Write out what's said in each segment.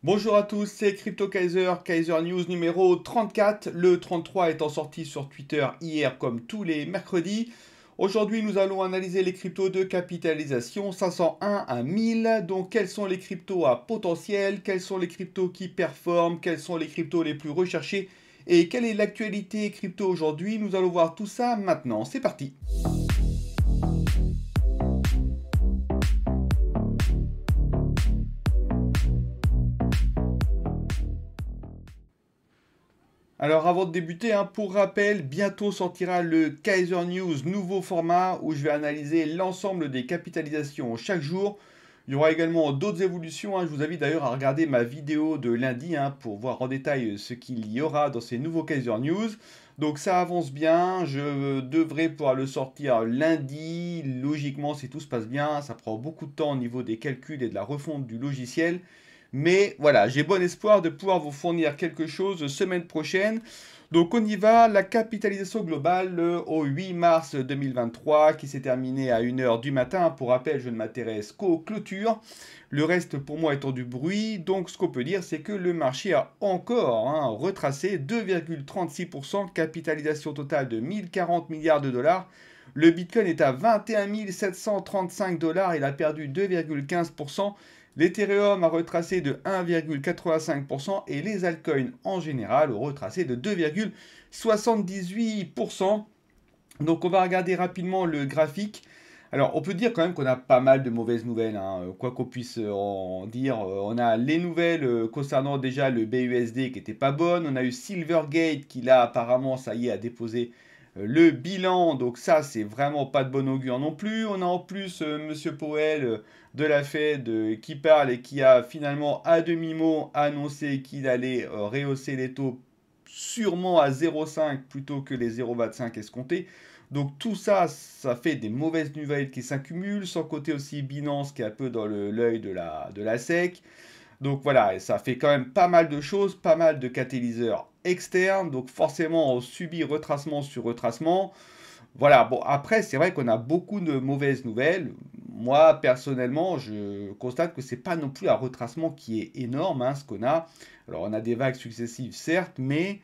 Bonjour à tous, c'est Crypto Kaiser, Kaiser News numéro 34, le 33 étant sorti sur Twitter hier comme tous les mercredis. Aujourd'hui, nous allons analyser les cryptos de capitalisation 501 à 1000. Donc, quels sont les cryptos à potentiel, quels sont les cryptos qui performent, quels sont les cryptos les plus recherchés et quelle est l'actualité crypto aujourd'hui. Nous allons voir tout ça maintenant. C'est parti. Alors avant de débuter, pour rappel, bientôt sortira le Kaiser News nouveau format où je vais analyser l'ensemble des capitalisations chaque jour. Il y aura également d'autres évolutions. Je vous invite d'ailleurs à regarder ma vidéo de lundi pour voir en détail ce qu'il y aura dans ces nouveaux Kaiser News. Donc ça avance bien, je devrais pouvoir le sortir lundi. Logiquement, si tout se passe bien, ça prend beaucoup de temps au niveau des calculs et de la refonte du logiciel. Mais voilà, j'ai bon espoir de pouvoir vous fournir quelque chose semaine prochaine. Donc on y va, la capitalisation globale au 8 mars 2023 qui s'est terminée à 1 h du matin. Pour rappel, je ne m'intéresse qu'aux clôtures. Le reste pour moi étant du bruit. Donc ce qu'on peut dire, c'est que le marché a encore retracé 2,36%, capitalisation totale de 1040 milliards de dollars. Le Bitcoin est à 21 735 dollars, il a perdu 2,15%. L'Ethereum a retracé de 1,85% et les altcoins en général ont retracé de 2,78%. Donc on va regarder rapidement le graphique. Alors on peut dire quand même qu'on a pas mal de mauvaises nouvelles, quoi qu'on puisse en dire. On a les nouvelles concernant déjà le BUSD qui n'était pas bonne. On a eu Silvergate qui là apparemment ça y est a déposé le bilan, donc ça c'est vraiment pas de bon augure non plus. On a en plus Monsieur Powell de la Fed qui parle et qui a finalement à demi-mot annoncé qu'il allait rehausser les taux sûrement à 0,5 plutôt que les 0,25 escomptés. Donc tout ça, ça fait des mauvaises nouvelles qui s'accumulent, sans côté aussi Binance qui est un peu dans l'œil de la SEC. Donc voilà, ça fait quand même pas mal de choses, pas mal de catalyseurs externes. Donc forcément, on subit retracement sur retracement. Voilà, bon, après, c'est vrai qu'on a beaucoup de mauvaises nouvelles. Moi, personnellement, je constate que c'est pas non plus un retracement qui est énorme, ce qu'on a. Alors, on a des vagues successives, certes, mais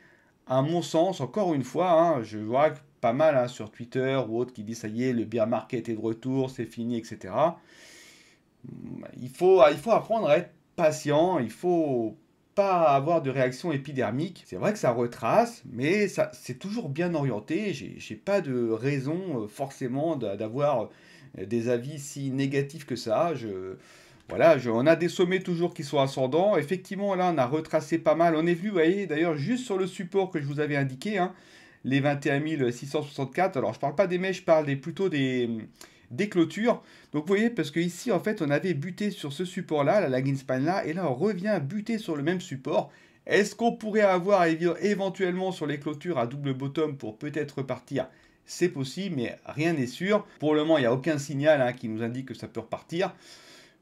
à mon sens, encore une fois, je vois pas mal sur Twitter ou autres qui disent ça y est, le bear market est de retour, c'est fini, etc. Il faut apprendre à être patient, il faut pas avoir de réaction épidermique. C'est vrai que ça retrace, mais ça, c'est toujours bien orienté. J'ai pas de raison forcément d'avoir des avis si négatifs que ça. Voilà, on a des sommets toujours qui sont ascendants. Effectivement, là, on a retracé pas mal. On est venu, vous voyez, d'ailleurs, juste sur le support que je vous avais indiqué, les 21 664. Alors, je parle pas des mèches, je parle plutôt des clôtures. Donc, vous voyez, parce que ici, en fait, on avait buté sur ce support-là, la lagging span-là, et là, on revient buter sur le même support. Est-ce qu'on pourrait avoir éventuellement sur les clôtures à double bottom pour peut-être repartir? C'est possible, mais rien n'est sûr. Pour le moment, il n'y a aucun signal qui nous indique que ça peut repartir.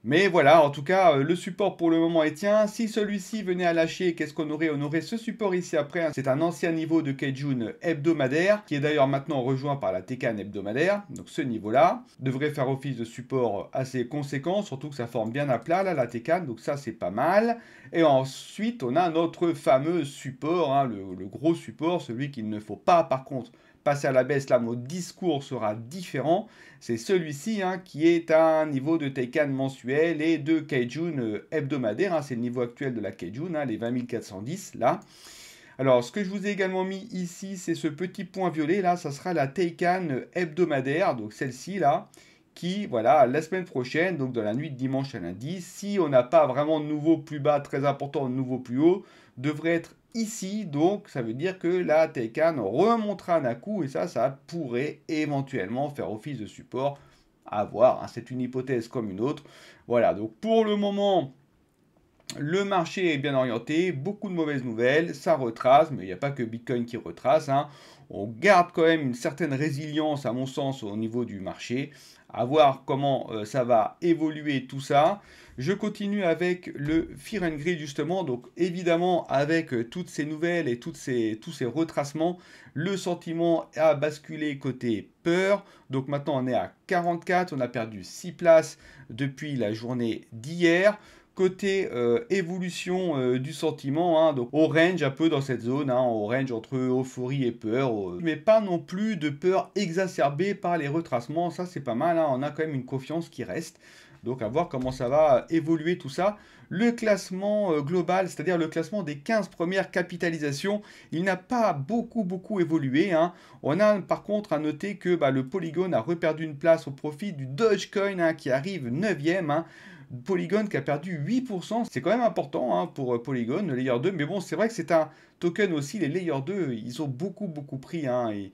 Mais voilà, en tout cas, le support pour le moment est tient. Si celui-ci venait à lâcher, qu'est-ce qu'on aurait? On aurait ce support ici après. C'est un ancien niveau de Keijun hebdomadaire, qui est d'ailleurs maintenant rejoint par la Tekan hebdomadaire. Donc ce niveau-là devrait faire office de support assez conséquent, surtout que ça forme bien à plat, là, la Tekan. Donc ça, c'est pas mal. Et ensuite, on a notre fameux support, le gros support, celui qu'il ne faut pas, par contre, passer à la baisse. Là, mon discours sera différent. C'est celui-ci qui est à un niveau de Teikan mensuel et de Keijun hebdomadaire. C'est le niveau actuel de la Keijun, les 20 410 là. Alors, ce que je vous ai également mis ici, c'est ce petit point violet là. Ça sera la Teikan hebdomadaire, donc celle-ci là, qui, voilà, la semaine prochaine, donc dans la nuit de dimanche à lundi, si on n'a pas vraiment de nouveau plus bas très important, de nouveau plus haut, devrait être ici. Donc, ça veut dire que la Teikan remontera d'un coup et ça pourrait éventuellement faire office de support à voir. C'est une hypothèse comme une autre. Voilà, donc pour le moment, le marché est bien orienté, beaucoup de mauvaises nouvelles, ça retrace, mais il n'y a pas que Bitcoin qui retrace. On garde quand même une certaine résilience, à mon sens, au niveau du marché. À voir comment ça va évoluer tout ça. Je continue avec le Fear and Greed justement. Donc évidemment, avec toutes ces nouvelles et tous ces retracements, le sentiment a basculé côté peur. Donc maintenant, on est à 44, on a perdu 6 places depuis la journée d'hier. côté évolution du sentiment, hein, donc on range un peu dans cette zone, hein, on range entre euphorie et peur, mais pas non plus de peur exacerbée par les retracements, ça c'est pas mal, hein, on a quand même une confiance qui reste. Donc à voir comment ça va évoluer tout ça. Le classement global, c'est-à-dire le classement des 15 premières capitalisations, il n'a pas beaucoup évolué, hein. On a par contre à noter que le Polygon a reperdu une place au profit du Dogecoin, hein, qui arrive 9e, hein. Polygon qui a perdu 8%, c'est quand même important, hein, pour Polygon, le Layer 2, mais bon, c'est vrai que c'est un token aussi, les Layer 2, ils ont beaucoup pris, hein, et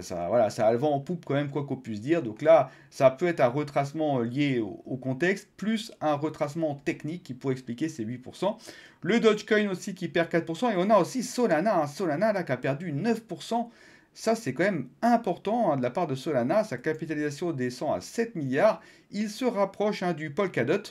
voilà, ça a le vent en poupe quand même, quoi qu'on puisse dire. Donc là, ça peut être un retracement lié au contexte, plus un retracement technique qui pourrait expliquer ces 8%. Le Dogecoin aussi qui perd 4%, et on a aussi Solana, hein, Solana là qui a perdu 9%. Ça, c'est quand même important, hein, de la part de Solana. Sa capitalisation descend à 7 milliards. Il se rapproche, hein, du Polkadot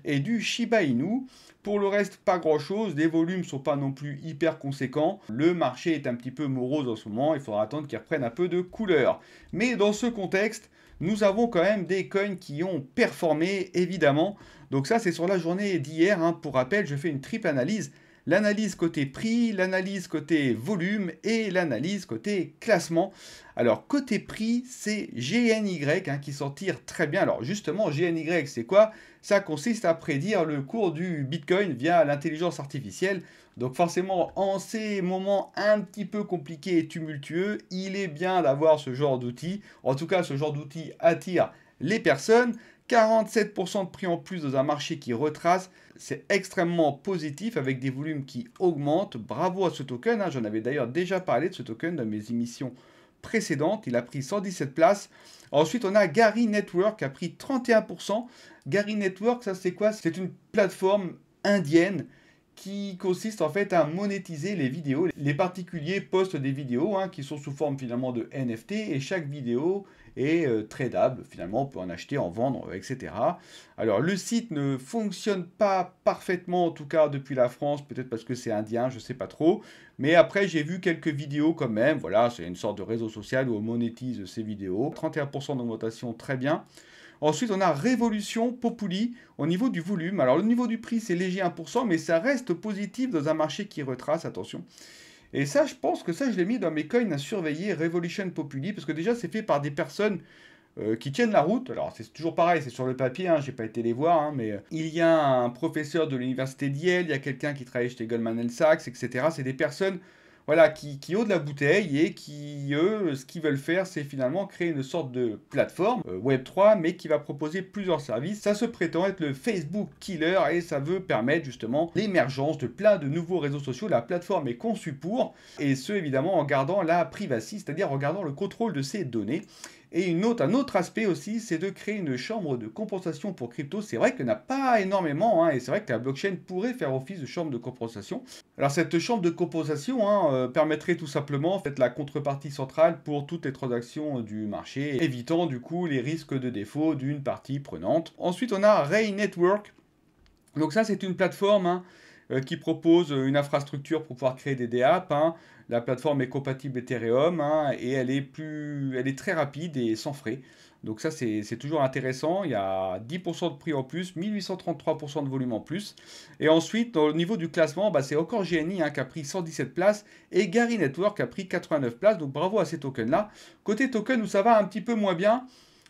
et du Shiba Inu. Pour le reste, pas grand-chose. Les volumes ne sont pas non plus hyper conséquents. Le marché est un petit peu morose en ce moment. Il faudra attendre qu'il reprenne un peu de couleur. Mais dans ce contexte, nous avons quand même des coins qui ont performé, évidemment. Donc ça, c'est sur la journée d'hier, hein. Pour rappel, je fais une triple analyse. L'analyse côté prix, l'analyse côté volume et l'analyse côté classement. Alors côté prix, c'est GNY, hein, qui s'en tire très bien. Alors justement, GNY, c'est quoi? Ça consiste à prédire le cours du Bitcoin via l'intelligence artificielle. Donc forcément, en ces moments un petit peu compliqués et tumultueux, il est bien d'avoir ce genre d'outil. En tout cas, ce genre d'outil attire les personnes. 47% de prix en plus dans un marché qui retrace, c'est extrêmement positif avec des volumes qui augmentent. Bravo à ce token, hein. J'en avais d'ailleurs déjà parlé de ce token dans mes émissions précédentes. Il a pris 117 places. Ensuite, on a Gary Network qui a pris 31%. Gary Network, ça c'est quoi? C'est une plateforme indienne qui consiste en fait à monétiser les vidéos. Les particuliers postent des vidéos, hein, qui sont sous forme finalement de NFT, et chaque vidéo est tradable. Finalement, on peut en acheter, en vendre, etc. Alors le site ne fonctionne pas parfaitement, en tout cas depuis la France, peut-être parce que c'est indien, je ne sais pas trop. Mais après, j'ai vu quelques vidéos quand même. Voilà, c'est une sorte de réseau social où on monétise ces vidéos. 31% d'augmentation, très bien. Ensuite, on a Révolution Populi au niveau du volume. Alors, le niveau du prix, c'est léger 1%, mais ça reste positif dans un marché qui retrace, attention. Et ça, je pense que ça, je l'ai mis dans mes coins à surveiller, Revolution Populi, parce que déjà, c'est fait par des personnes qui tiennent la route. Alors, c'est toujours pareil, c'est sur le papier, hein, j'ai pas été les voir, hein, mais il y a un professeur de l'université d'Yale, il y a quelqu'un qui travaille chez Goldman Sachs, etc. C'est des personnes, voilà, qui ont de la bouteille et qui, eux, ce qu'ils veulent faire, c'est finalement créer une sorte de plateforme Web3, mais qui va proposer plusieurs services. Ça se prétend être le Facebook Killer et ça veut permettre justement l'émergence de plein de nouveaux réseaux sociaux. La plateforme est conçue pour, et ce évidemment en gardant la privacy, c'est-à-dire en gardant le contrôle de ces données. Et un autre aspect aussi, c'est de créer une chambre de compensation pour crypto. C'est vrai qu'il n'y en a pas énormément, hein, et c'est vrai que la blockchain pourrait faire office de chambre de compensation. Alors cette chambre de compensation, hein, permettrait tout simplement en fait, la contrepartie centrale pour toutes les transactions du marché, évitant du coup les risques de défaut d'une partie prenante. Ensuite, on a Ray Network. Donc ça, c'est une plateforme, hein, qui propose une infrastructure pour pouvoir créer des apps, hein. La plateforme est compatible Ethereum, hein, et elle est très rapide et sans frais. Donc ça, c'est toujours intéressant. Il y a 10% de prix en plus, 1833% de volume en plus. Et ensuite, au niveau du classement, c'est encore GNI, hein, qui a pris 117 places et Gary Network a pris 89 places. Donc bravo à ces tokens-là. Côté token, où ça va un petit peu moins bien.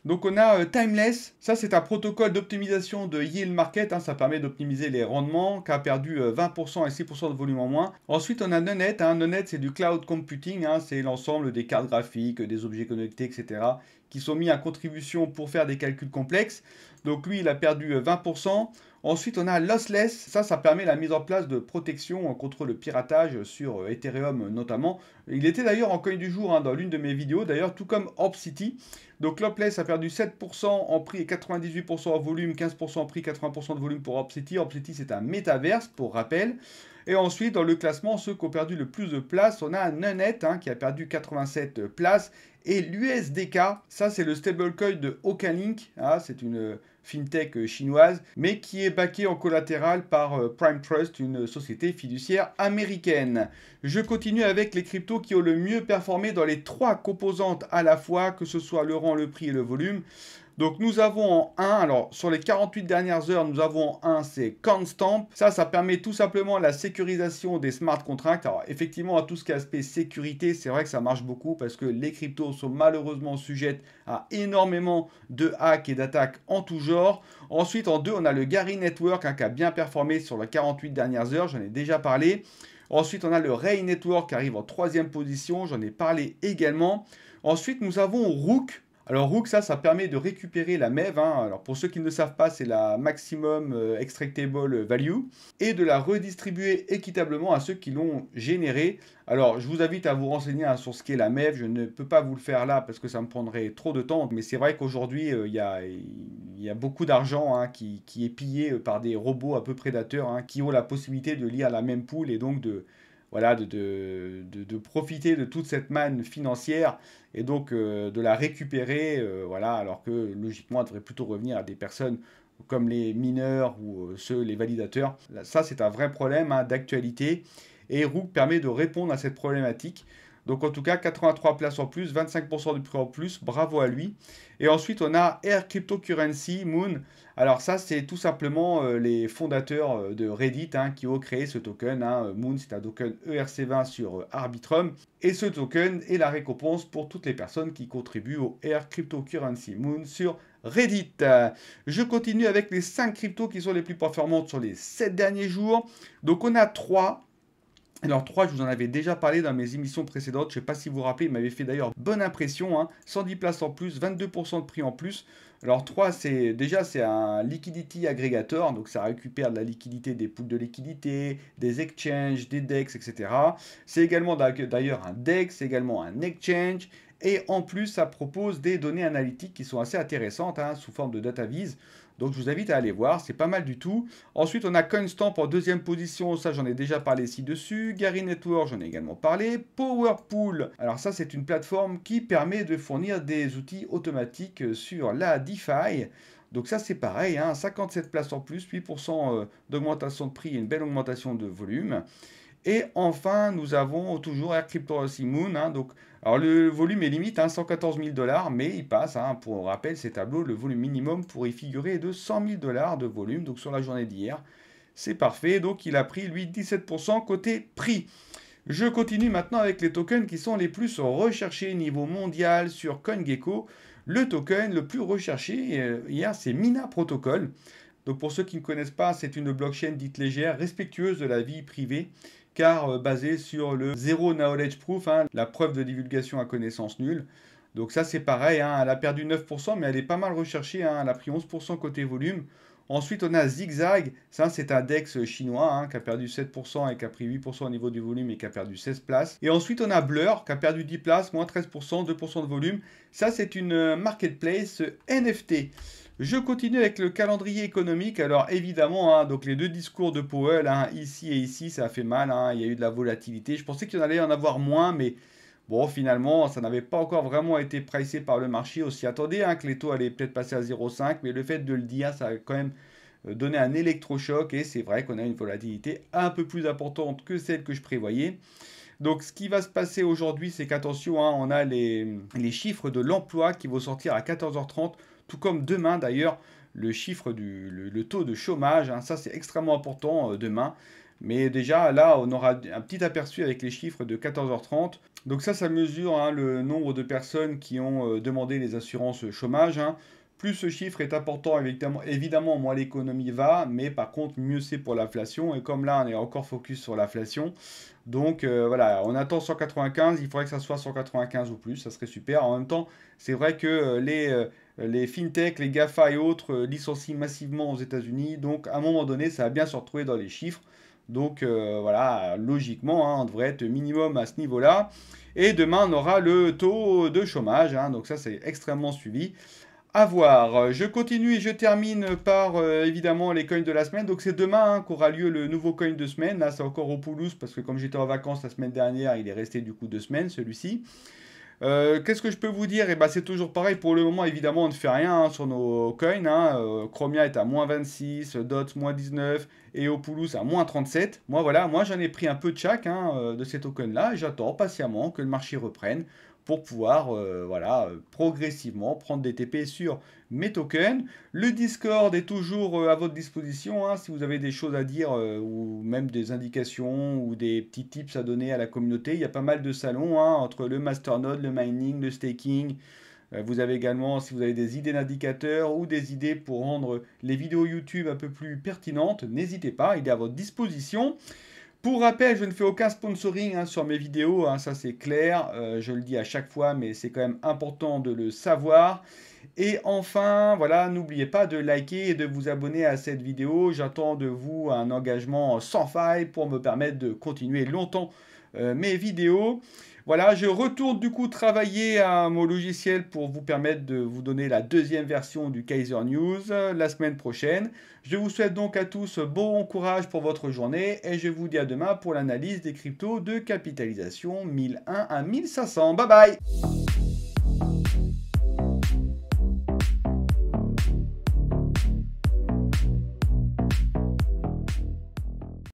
Donc on a Timeless, ça c'est un protocole d'optimisation de yield market, hein, ça permet d'optimiser les rendements, qui a perdu 20% et 6% de volume en moins. Ensuite on a Nonet, hein. Nonet c'est du cloud computing, hein, c'est l'ensemble des cartes graphiques, des objets connectés, etc. qui sont mis à contribution pour faire des calculs complexes. Donc lui il a perdu 20%. Ensuite, on a Lossless. Ça permet la mise en place de protection contre le piratage sur Ethereum notamment. Il était d'ailleurs en coin du jour, hein, dans l'une de mes vidéos, d'ailleurs, tout comme Opcity. Donc Lossless a perdu 7% en prix et 98% en volume, 15% en prix, 80% de volume pour Opcity. Opcity, c'est un métaverse, pour rappel. Et ensuite, dans le classement, ceux qui ont perdu le plus de places, on a Nonet, hein, qui a perdu 87 places. Et l'USDK, ça c'est le stablecoin de Ocalink, hein, c'est une fintech chinoise, mais qui est backé en collatéral par Prime Trust, une société fiduciaire américaine. Je continue avec les cryptos qui ont le mieux performé dans les trois composantes à la fois, que ce soit le rang, le prix et le volume. Donc nous avons en 1, alors sur les 48 dernières heures, nous avons en 1, c'est CoinStamp. Ça permet tout simplement la sécurisation des smart contracts. Alors effectivement, à tout ce qui est aspect sécurité, c'est vrai que ça marche beaucoup parce que les cryptos sont malheureusement sujettes à énormément de hacks et d'attaques en tout genre. Ensuite, en 2, on a le Gary Network qui a bien performé sur les 48 dernières heures, j'en ai déjà parlé. Ensuite, on a le Ray Network qui arrive en 3e position, j'en ai parlé également. Ensuite, nous avons Rook. Alors Rook, ça permet de récupérer la MEV. Alors pour ceux qui ne le savent pas, c'est la Maximum Extractable Value. Et de la redistribuer équitablement à ceux qui l'ont générée. Alors je vous invite à vous renseigner sur ce qu'est la MEV. Je ne peux pas vous le faire là parce que ça me prendrait trop de temps. Mais c'est vrai qu'aujourd'hui, il y a beaucoup d'argent qui est pillé par des robots un peu prédateurs qui ont la possibilité de lire la même pool et donc voilà, de profiter de toute cette manne financière et donc de la récupérer, voilà, alors que logiquement, elle devrait plutôt revenir à des personnes comme les mineurs ou les validateurs. Ça, c'est un vrai problème d'actualité et Rook permet de répondre à cette problématique. Donc en tout cas, 83 places en plus, 25% du prix en plus, bravo à lui. Et ensuite, on a Air Cryptocurrency, Moon. Alors ça, c'est tout simplement les fondateurs de Reddit qui ont créé ce token. Moon, c'est un token ERC20 sur Arbitrum. Et ce token est la récompense pour toutes les personnes qui contribuent au Air Cryptocurrency Moon sur Reddit. Je continue avec les 5 cryptos qui sont les plus performantes sur les 7 derniers jours. Donc on a 3. Alors 3, je vous en avais déjà parlé dans mes émissions précédentes, je ne sais pas si vous vous rappelez, il m'avait fait d'ailleurs bonne impression, 110 places en plus, 22% de prix en plus. Alors 3, c'est un liquidity aggregator, donc ça récupère de la liquidité des pools de liquidité, des exchanges, des DEX, etc. C'est également d'ailleurs un DEX, c'est également un exchange, et en plus ça propose des données analytiques qui sont assez intéressantes sous forme de data viz. Donc je vous invite à aller voir, c'est pas mal du tout. Ensuite, on a CoinStamp en 2e position, ça j'en ai déjà parlé ci-dessus. Gary Network, j'en ai également parlé. Powerpool, alors ça c'est une plateforme qui permet de fournir des outils automatiques sur la DeFi. Donc ça c'est pareil, 57 places en plus, 8% d'augmentation de prix et une belle augmentation de volume. Et enfin, nous avons toujours Air Cryptocurrency Moon. Alors le volume est limite, 114 000 $, mais il passe. Pour rappel, ces tableaux, le volume minimum pour y figurer est de 100 000 $ de volume. Donc sur la journée d'hier, c'est parfait. Donc il a pris, lui, 17% côté prix. Je continue maintenant avec les tokens qui sont les plus recherchés niveau mondial sur CoinGecko. Le token le plus recherché hier, c'est Mina Protocol. Donc pour ceux qui ne connaissent pas, c'est une blockchain dite légère, respectueuse de la vie privée, car basée sur le Zero Knowledge Proof, la preuve de divulgation à connaissance nulle. Donc ça c'est pareil, elle a perdu 9%, mais elle est pas mal recherchée, elle a pris 11% côté volume. Ensuite on a Zigzag, ça c'est un DEX chinois qui a perdu 7% et qui a pris 8% au niveau du volume et qui a perdu 16 places. Et ensuite on a Blur qui a perdu 10 places, moins 13%, 2% de volume. Ça c'est une marketplace NFT. Je continue avec le calendrier économique. Alors évidemment, donc les deux discours de Powell, ici et ici, ça a fait mal. Il y a eu de la volatilité. Je pensais qu'il y en allait en avoir moins, mais bon, finalement, ça n'avait pas encore vraiment été pricé par le marché. On s'y attendait que les taux allaient peut-être passer à 0,5, mais le fait de le dire, ça a quand même donné un électrochoc. Et c'est vrai qu'on a une volatilité un peu plus importante que celle que je prévoyais. Donc ce qui va se passer aujourd'hui, c'est qu'attention, on a les chiffres de l'emploi qui vont sortir à 14h30, tout comme demain d'ailleurs, le chiffre le taux de chômage, ça c'est extrêmement important demain. Mais déjà là, on aura un petit aperçu avec les chiffres de 14h30. Donc ça mesure le nombre de personnes qui ont demandé les assurances chômage. Plus ce chiffre est important, évidemment, moins l'économie va, mais par contre, mieux c'est pour l'inflation. Et comme là, on est encore focus sur l'inflation, donc voilà, on attend 195, il faudrait que ça soit 195 ou plus, ça serait super. En même temps, c'est vrai que les fintech, les GAFA et autres licencient massivement aux États-Unis, donc à un moment donné, ça va bien se retrouver dans les chiffres. Donc voilà, logiquement, on devrait être minimum à ce niveau-là. Et demain, on aura le taux de chômage, donc ça, c'est extrêmement suivi. À voir. Je continue et je termine par évidemment les coins de la semaine. Donc c'est demain qu'aura lieu le nouveau coin de semaine. Là c'est encore au Poulouse parce que comme j'étais en vacances la semaine dernière, il est resté du coup 2 semaines celui-ci. Qu'est-ce que je peux vous dire? C'est toujours pareil. Pour le moment, évidemment, on ne fait rien sur nos coins. Chromia est à moins 26, DOT moins 19 et Opulus à moins 37. Moi, voilà, moi j'en ai pris un peu de chaque de ces tokens-là et j'attends patiemment que le marché reprenne pour pouvoir voilà, progressivement prendre des TP sur mes tokens. Le Discord est toujours à votre disposition, hein, si vous avez des choses à dire ou même des indications ou des petits tips à donner à la communauté. Il y a pas mal de salons hein, entre le masternode, le mining, le staking. Vous avez également, si vous avez des idées d'indicateurs ou des idées pour rendre les vidéos YouTube un peu plus pertinentes, n'hésitez pas, il est à votre disposition. Pour rappel, je ne fais aucun sponsoring hein, sur mes vidéos, hein, ça c'est clair, je le dis à chaque fois, mais c'est quand même important de le savoir. Et enfin, voilà, n'oubliez pas de liker et de vous abonner à cette vidéo. J'attends de vous un engagement sans faille pour me permettre de continuer longtemps mes vidéos. Voilà, je retourne du coup travailler à mon logiciel pour vous permettre de vous donner la deuxième version du Kaiser News la semaine prochaine. Je vous souhaite donc à tous bon courage pour votre journée et je vous dis à demain pour l'analyse des cryptos de capitalisation 1001 à 1500. Bye bye!